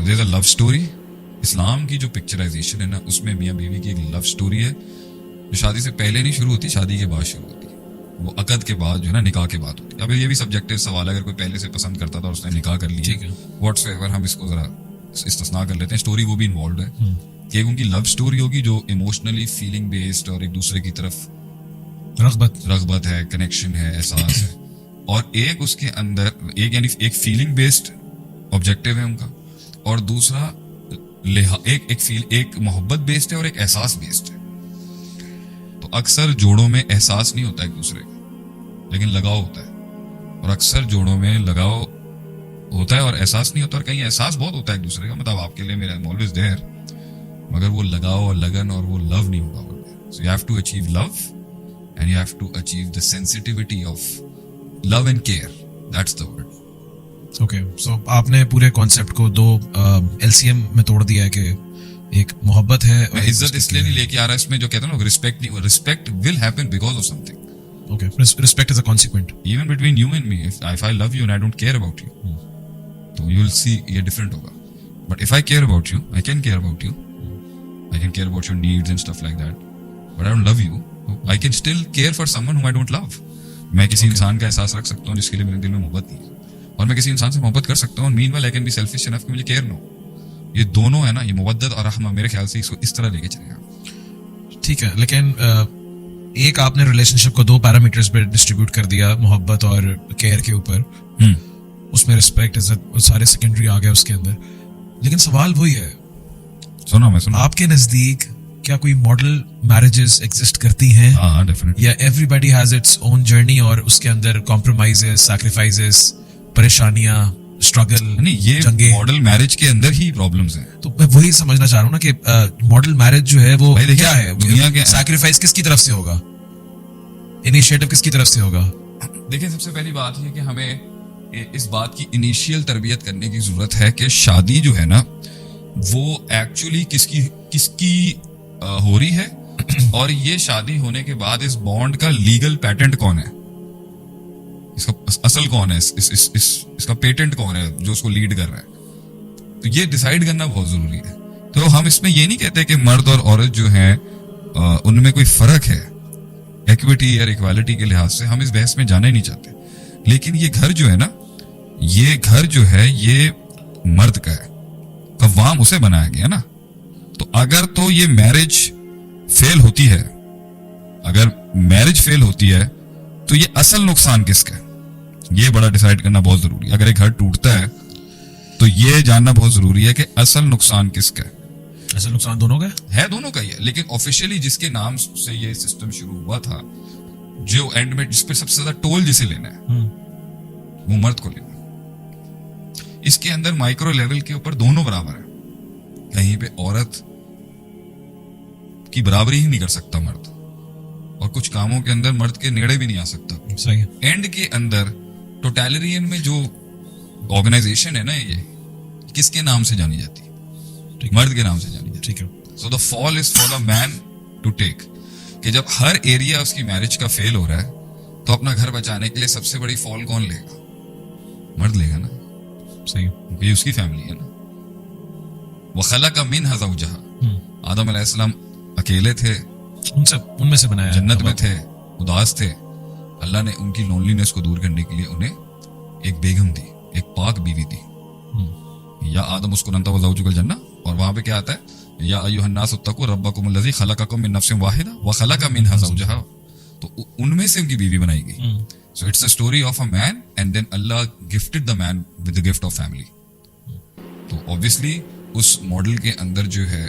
There is a love story. इस्लाम की जो पिक्चराइजेशन है ना, उसमें मियाँ बीवी की एक लव स्टोरी है जो शादी से पहले नहीं शुरू होती, शादी के बाद शुरू होती है। वो अकद के बाद जो है ना, निकाह के बाद होती है। अब ये भी सब्जेक्टिव सवाल है, अगर कोई पहले से पसंद करता था और उसने निकाह कर लिया, व्हाट्सएवर, हम इसको जरा इस्तिस्ना कर लेते हैं, स्टोरी वो भी इन्वॉल्व है कि उनकी लव स्टोरी होगी जो इमोशनली फीलिंग बेस्ड और एक दूसरे की तरफ रगबत है, कनेक्शन है, एहसास है, और एक उसके अंदर एक यानी एक फीलिंग बेस्ड ऑब्जेक्टिव है उनका, और दूसरा एक मोहब्बत बेस्ड है और एक एहसास बेस्ड है। तो अक्सर जोड़ों में एहसास नहीं होता एक दूसरे का, लेकिन लगाव होता है, और अक्सर जोड़ों में लगाव होता है और एहसास नहीं होता, और कहीं एहसास बहुत होता है एक दूसरे का, मतलब आपके लिए मेरा ऑलवेज देयर, मगर वो लगाव और लगन और वो लव नहीं होगा। So you have to achieve love and you have to achieve the sensitivity of love and care, that's the word. Okay, so आपने पूरे कॉन्सेप्ट को दो एलसीएम में तोड़ दिया है कि एक मोहब्बत है, मैं इज्जत इसलिए नहीं लेके आ रहा इसमें, जो कहते हैं ना रिस्पेक्ट नहीं, respect will happen because of something. Okay, respect is a consequent even between you and me. If I love you and I don't care about you, तो यू विल सी ये डिफरेंट होगा। But if I care about you, I can care about you, I can care about your needs and stuff like that, but I don't love you, I can still care for someone who I don't love. मैं किसी इंसान का एहसास रख सकता हूँ जिसके लिए मेरे दिल में मोहब्बत नहीं है, और मैं किसी इंसान से मोहब्बत कर सकता हूँ, meanwhile I can be selfish enough कि मुझे केयर नो। ये दोनों है ना, ये मुवद्दत और रहमा, मेरे ख्याल से इसको इस तरह लेके चलेगा। ठीक है, लेकिन एक आपने रिलेशनशिप को दो पैरामीटर्स पे डिस्ट्रीब्यूट कर दिया, मोहब्बत और केयर के ऊपर, उसमें रिस्पेक्ट, इज्जत, सारे सेकेंडरी आ गए उसके अंदर। लेकिन सवाल वही है, सुनो आपके नजदीक क्या कोई मॉडल मैरिजेस एग्जिस्ट करती हैं? हाँ, डेफिनेटली। या everybody has its own journey और उसके अंदर कॉम्प्रोमाइजेस, सैक्रिफाइसेस, परेशानियां, स्ट्रगल, नहीं, ये मॉडल मैरिज के अंदर ही प्रॉब्लम्स हैं। तो मैं वही समझना चाह रहा हूँ ना कि मॉडल मैरिज जो है वो क्या है, दुनिया के सैक्रिफाइस किसकी तरफ से होगा, इनिशिएटिव किसकी तरफ से होगा? देखिए, सबसे पहली बात ये कि हमें इस बात की इनिशियल तरबियत करने की जरूरत है कि शादी जो है ना, वो एक्चुअली किसकी हो रही है, और ये शादी होने के बाद इस बॉन्ड का लीगल पेटेंट कौन है, इसका असल कौन है, इसका पेटेंट कौन है जो उसको लीड कर रहा है। तो ये डिसाइड करना बहुत जरूरी है। तो हम इसमें ये नहीं कहते कि मर्द और औरत जो है उनमें कोई फर्क है इक्विटी या इक्वालिटी के लिहाज से, हम इस बहस में जाना ही नहीं चाहते। लेकिन ये घर जो है ना, ये घर जो है ये मर्द का है, कव्वाम उसे बनाया गया ना। तो अगर तो ये मैरिज फेल होती है, अगर मैरिज फेल होती है, तो ये असल नुकसान किसका है, ये बड़ा डिसाइड करना बहुत जरूरी है। अगर एक घर टूटता है तो ये जानना बहुत जरूरी है कि असल नुकसान किसका है। असल नुकसान दोनों का है, दोनों का ही है, लेकिन ऑफिशियली जिसके नाम से ये सिस्टम शुरू हुआ था, जो एंड में जिस पे सबसे ज्यादा टोल जिसे लेना है, वो मर्द को लेना। इसके अंदर माइक्रो लेवल के ऊपर दोनों बराबर है, कहीं पे औरत की बराबरी ही नहीं कर सकता मर्द, और कुछ कामों के अंदर मर्द के नेड़े भी नहीं आ सकता। सही है। एंड के अंदर टोटलिटेरियन में जो ऑर्गेनाइजेशन है ना, ये किसके नाम से जानी जाती है? मर्द के नाम से जानी जाती है। ठीक है। So the fall is for the man to take, कि जब हर एरिया उसकी मैरिज का फेल हो रहा है, तो अपना घर बचाने के लिए सबसे बड़ी फॉल कौन लेगा? मर्द लेगा ना। सही है, क्योंकि उसकी फैमिली है ना। वखलक मिनहा ज़ौजहा, आदम अलैहिस्सलाम अकेले थे, उनमें से बनाया, जन्नत में थे, उदास थे। अल्लाह ने उनकी लोनलीनेस को दूर करने के लिए उन्हें एक बेगम दी, एक पाक बीवी दी। या आदम उस्कुन अंता व ज़ौजुकल जन्नह, और वहां पे क्या आता है, या अय्युहन नास इत्तकू रब्बकुमुल्लज़ी खलक़कुम मिन नफ्सिन वाहिदा व खलक़ मिनहा ज़ौजहा। तो उनमें से उनकी बीवी बनाई गई। So it's a story of a man, and then Allah gifted the man with the gift of family. तो ऑब्वियसली उस मॉडल के अंदर जो है,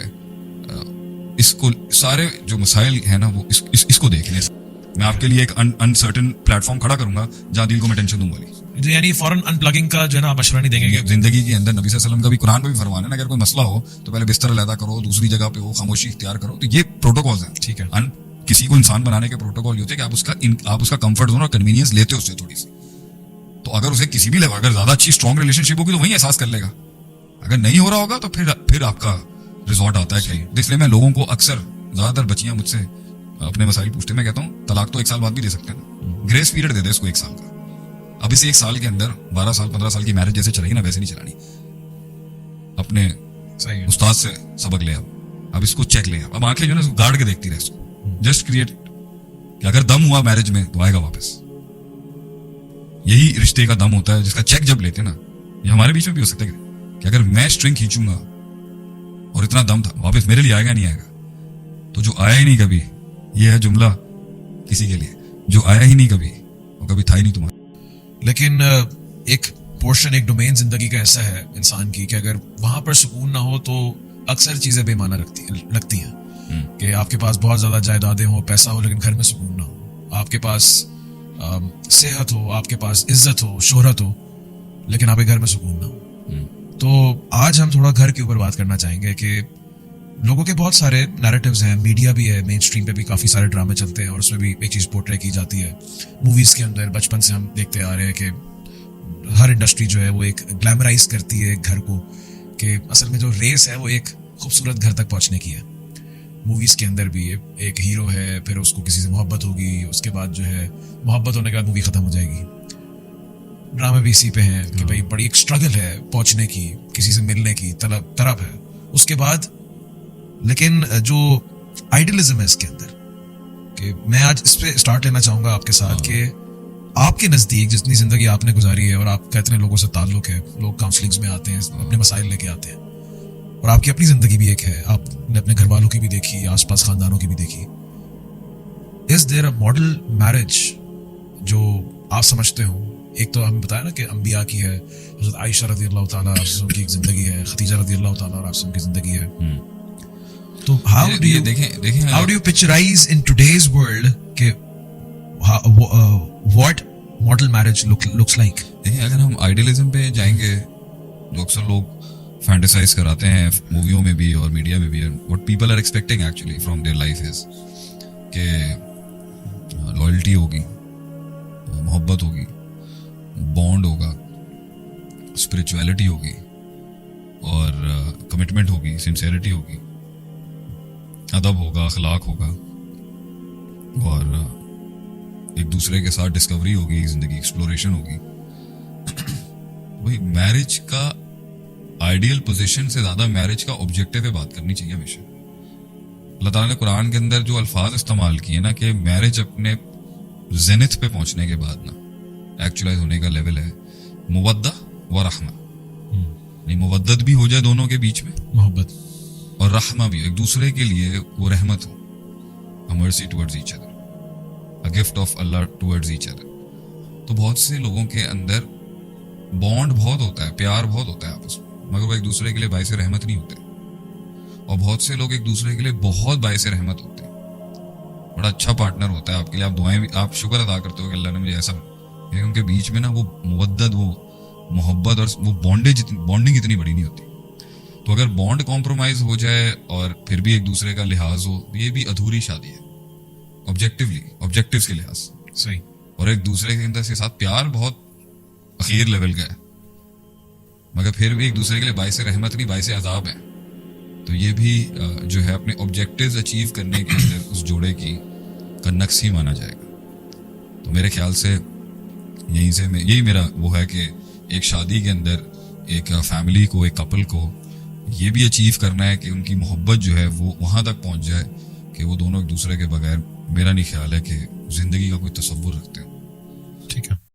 इसको सारे जो मसाइल है ना, वो इसको देखने से मैं आपके लिए एक अनसर्टेन प्लेटफॉर्म खड़ा करूंगा जहां दिल को मैं टेंशन दूंगा नहीं। यानी फौरन अनप्लगिंग का जो है ना मशवरा नहीं देंगे। जिंदगी के अंदर नबी सल्लल्लाहु अलैहि वसल्लम का भी, कुरान में भी फरमान है ना, अगर कोई मसला हो तो पहले बिस्तर अलहदा करो, दूसरी जगह पे हो, खामोशी इख्तियार करो। तो ये प्रोटोकॉल्स हैं। ठीक है। किसी को इंसान बनाने के प्रोटोकॉल होते हैं कि आप उसका कंफर्ट जोन और कन्वीनियंस लेते हो उससे थोड़ी सी। तो अगर उसे किसी भी लेवल, अगर ज्यादा अच्छी स्ट्रॉन्ग रिलेशनशिप होगी तो वही एहसास कर लेगा। अगर नहीं हो रहा होगा तो फिर आपका रिजॉर्ट आता है कहीं। इसलिए मैं लोगों को अक्सर, ज्यादातर बच्चियां मुझसे अपने मसाइल पूछते, मैं कहता हूँ तलाक तो 1 साल बाद भी दे सकते हैं ना, ग्रेस पीरियड दे दे इसको 1 साल का। अब इस 1 साल के अंदर 12 साल 15 साल की मैरिज जैसे चलेगी ना, वैसे नहीं चलानी। अपने सही है। उस्ताद से सबक ले, अब इसको चेक ले, अब आंखें जो है ना गाड़ के देखती रहे इसको, जस्ट क्रिएट कि अगर दम हुआ मैरिज में तो आएगा वापस। यही रिश्ते का दम होता है, जिसका चेक जब लेते हैं ना, ये हमारे बीच में भी हो सकता है कि अगर मैं स्ट्रिंग खींचूंगा और इतना दम था, वापस मेरे लिए आएगा नहीं आएगा। तो जो आया ही नहीं कभी, ये है जुमला किसी के लिए, जो आया ही नहीं कभी वो कभी था ही नहीं तुम्हारा। लेकिन एक पोर्शन, एक डोमेन जिंदगी का ऐसा है इंसान की कि अगर वहां पर सुकून ना हो तो अक्सर चीजें बेमाना लगती हैं कि आपके पास बहुत ज्यादा जायदादें हो, पैसा हो, लेकिन घर में सुकून ना हो। आपके पास सेहत हो, आपके पास इज्जत हो, शोहरत हो, लेकिन आपके घर में सुकून ना हो। तो आज हम थोड़ा घर के ऊपर बात करना चाहेंगे कि लोगों के बहुत सारे नैरेटिव्स हैं, मीडिया भी है, मेन स्ट्रीम पे भी काफी सारे ड्रामे चलते हैं और उसमें भी एक चीज पोर्ट्रे की जाती है मूवीज के अंदर। बचपन से हम देखते आ रहे हैं कि हर इंडस्ट्री जो है वो एक ग्लैमराइज करती है घर को, कि असल में जो रेस है वो एक खूबसूरत घर तक पहुंचने की है। मूवीज के अंदर भी एक हीरो है, फिर उसको किसी से मोहब्बत होगी, उसके बाद जो है मोहब्बत होने के बाद मूवी खत्म हो जाएगी। ड्रामे भी इसी पे हैं कि भाई बड़ी एक स्ट्रगल है पहुंचने की, किसी से मिलने की तरफ है उसके बाद। लेकिन जो आइडियलिज्म है इसके अंदर, कि मैं आज इस पे स्टार्ट लेना चाहूंगा आपके साथ कि आपके नजदीक जितनी जिंदगी आपने गुजारी है और आपका इतने लोगों से ताल्लुक है, लोग काउंसलिंग्स में आते हैं, अपने मसाइल लेके आते हैं, और आपकी अपनी जिंदगी भी एक है, आपने अपने घर वालों की भी देखी, आसपास खानदानों की भी देखी। Is there a model marriage जो आप समझते हो? एक तो हमें बताया ना कि अंबिया की है, हज़रत आयशा रज़ी अल्लाह ताला अन्हा की एक जिंदगी है, खदीजा रज़ी अल्लाह ताला अन्हा की जिंदगी है। तो हाउ डू यू देखें how do you picturise in today's world के what model marriage looks like? देखिए, अगर हम आइडियलिज्म पे जाएंगे, जो अक्सर लोग फैंटेसाइज कराते हैं मूवियों में भी और मीडिया में भी, what people are expecting actually from their life is कि लॉयल्टी होगी, मोहब्बत होगी, बॉन्ड होगा, स्पिरिचुअलिटी होगी और कमिटमेंट होगी, सिंसेरिटी होगी, अदब होगा, अखलाक होगा और एक दूसरे के साथ डिस्कवरी होगी, जिंदगी एक्सप्लोरेशन होगी। वही मैरिज का आइडियल पोजीशन से ज्यादा मैरिज का ऑब्जेक्टिव पे बात करनी चाहिए हमेशा। अल्लाह ताला ने कुरान के अंदर जो अल्फाज इस्तेमाल किए ना कि मैरिज अपने जेनिथ पे पहुंचने के बाद ना एक्चुअलाइज होने का लेवल है मुवद्दा व रहमा, नहीं मुवद्दत भी हो जाए दोनों के बीच में, मोहब्बत, और रहमा भी, एक दूसरे के लिए वो रहमत हो, a mercy towards each other, a gift of Allah towards each other। तो बहुत से लोगों के अंदर बॉन्ड बहुत होता है, प्यार बहुत होता है आपस में, मगर वो एक दूसरे के लिए बाइस रहमत नहीं होते। और बहुत से लोग एक दूसरे के लिए बहुत बाइस रहमत होते हैं, बड़ा अच्छा पार्टनर होता है आपके लिए, आप दुआएं भी, आप शुक्र अदा करते हो कि अल्लाह ने मुझे ऐसा, लेकिन उनके बीच में ना वो मुवद्दत, वो मोहब्बत और वो बॉन्डिंग इतनी बड़ी नहीं होती। तो अगर बॉन्ड कॉम्प्रोमाइज हो जाए और फिर भी एक दूसरे का लिहाज हो, ये भी अधूरी शादी है ऑब्जेक्टिव्स के लिहाज से। सही। और एक दूसरे के अंदर के साथ प्यार बहुत अखीर लेवल का है, मगर फिर भी एक दूसरे के लिए बाइस रहमत नहीं, बाइस अजाब है। तो ये भी जो है अपने ऑब्जेक्टिव्स अचीव करने के अंदर उस जोड़े की का नक्स ही माना जाएगा। तो मेरे ख्याल से यही मेरा वो है कि एक शादी के अंदर एक फैमिली को, एक कपल को ये भी अचीव करना है कि उनकी मोहब्बत जो है वो वहां तक पहुंच जाए कि वो दोनों एक दूसरे के बगैर, मेरा नहीं ख्याल है कि जिंदगी का कोई तसव्वुर रखते हो। ठीक है।